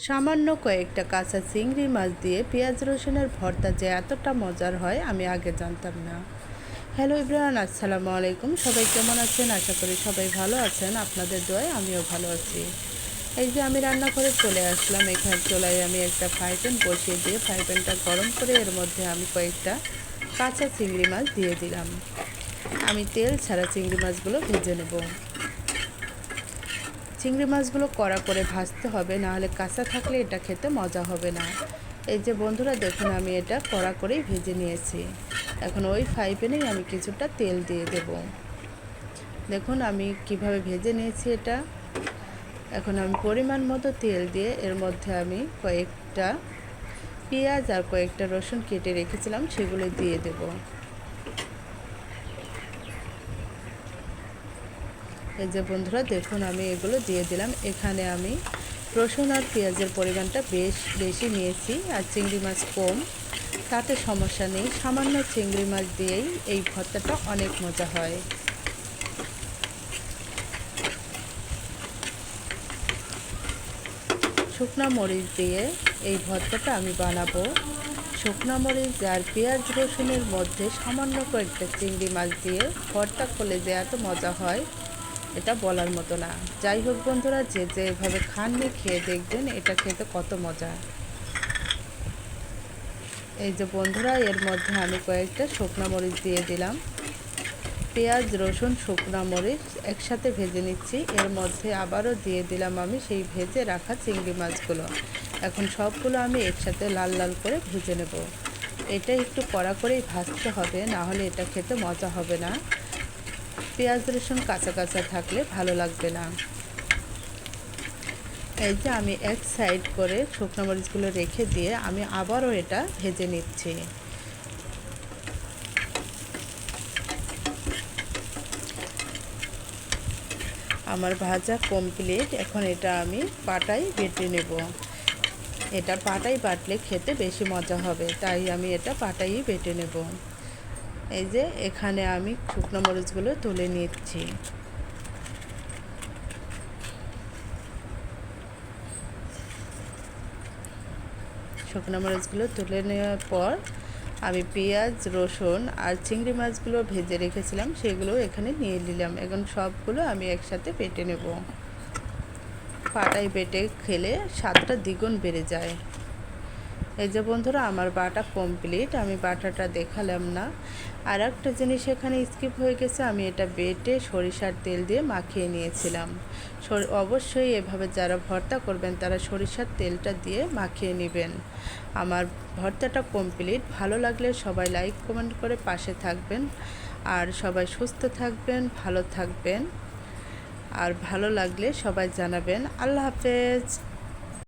সামান্য কয়েকটা কাঁচা চিংড়ি মাছ দিয়ে পেঁয়াজ রসুনের ভর্তা যে এতটা মজার হয় আমি আগে জানতাম না। হ্যালো এভরিওয়ান, আসসালামু আলাইকুম। সবাই কেমন আছেন? আশা করি সবাই ভালো আছেন। আপনাদের দোয়ায় আমিও ভালো আছি। এই যে আমি রান্না করে চলে আসলাম। এখানে চুলায় আমি একটা ফ্রাই প্যান বসিয়ে দিয়ে ফ্রাই প্যানটা গরম করে এর মধ্যে আমি কয়েকটা কাঁচা চিংড়ি মাছ দিয়ে দিলাম। আমি তেল ছাড়া চিংড়ি মাছগুলো ভেজে নেব। চিংড়ি মাছগুলো কড়া করে ভাজতে হবে, নাহলে কাঁচা থাকলে এটা খেতে মজা হবে না। এই যে বন্ধুরা দেখুন, আমি এটা কড়া করেই ভেজে নিয়েছি। এখন ওই ফ্রাই প্যানেই আমি কিছুটা তেল দিয়ে দেব। দেখুন আমি কিভাবে ভেজে নিয়েছি এটা। এখন আমি পরিমাণ মতো তেল দিয়ে এর মধ্যে আমি কয়েকটা পেঁয়াজ আর কয়েকটা রসুন কেটে রেখেছিলাম সেগুলো দিয়ে দেব। এই যে বন্ধুরা দেখুন আমি এগুলো দিয়ে দিলাম। এখানে আমি রসুন আর পেঁয়াজের পরিমাণটা বেশি নিয়েছি, আর চিংড়ি মাছ কম, তাতে সমস্যা নেই। সামান্য চিংড়ি মাছ দিয়েই এই ভর্তাটা অনেক মজা হয়। শুকনো মরিচ দিয়ে এই ভর্তাটা আমি বানাবো। শুকনো মরিচ আর পেঁয়াজ রসুনের মধ্যে সামান্য কয়েকটা চিংড়ি মাছ দিয়ে ভর্তা করলে যে এত মজা হয় এটা বলার মতো না। যাই হোক বন্ধুরা, যে এভাবে খাননি খেয়ে দেখবেন এটা খেতে কত মজা। এই যে বন্ধুরা এর মধ্যে আমি কয়েকটা শুকনো মরিচ দিয়ে দিলাম। পেঁয়াজ রসুন শুকনো মরিচ একসাথে ভেজে নিচ্ছি। এর মধ্যে আবারও দিয়ে দিলাম আমি সেই ভেজে রাখা চিংড়ি মাছগুলো। এখন সবগুলো আমি একসাথে লাল লাল করে ভেজে নেব। এটা একটু কড়া করেই ভাজতে হবে, না হলে এটা খেতে মজা হবে না। পেঁয়াজ রসুন কাঁচা কাঁচা থাকলে ভালো লাগবে না। এই যে আমি এক সাইড করে শুকনো মরিচগুলো রেখে দিয়ে আমি আবারও এটা ভেজে নিচ্ছি। আমার ভাজা কমপ্লিট। এখন এটা আমি পাটায় বেটে নেব। এটা পাটায় বাটলে খেতে বেশি মজা হবে, তাই আমি এটা পাটাই বেটে নেব। এই যে এখানে আমি শুকনো মরিচগুলো তুলে নিচ্ছি। শুকনো মরিচগুলো তুলে নেওয়ার পর আমি পেঁয়াজ রসুন আর চিংড়ি মাছগুলো ভেজে রেখেছিলাম সেগুলো এখানে নিয়ে নিলাম। এখন সবগুলো আমি একসাথে বেটে নেব। পাটায় বেটে খেলে স্বাদটা দ্বিগুণ বেড়ে যায়। এই যে বন্ধুরা আমার বাটা কমপ্লিট। আমি বাটাটা দেখালাম না। আর একটা জিনিস এখানে স্কিপ হয়ে গেছে, আমি এটা বেটে সরিষার তেল দিয়ে মাখিয়ে নিয়েছিলাম। অবশ্যই এভাবে যারা ভর্তা করবেন তারা সরিষার তেলটা দিয়ে মাখিয়ে নেবেন। আমার ভর্তাটা কমপ্লিট। ভালো লাগলে সবাই লাইক কমেন্ট করে পাশে থাকবেন। আর সবাই সুস্থ থাকবেন, ভালো থাকবেন। আর ভালো লাগলে সবাই জানাবেন। আল্লাহ হাফেজ।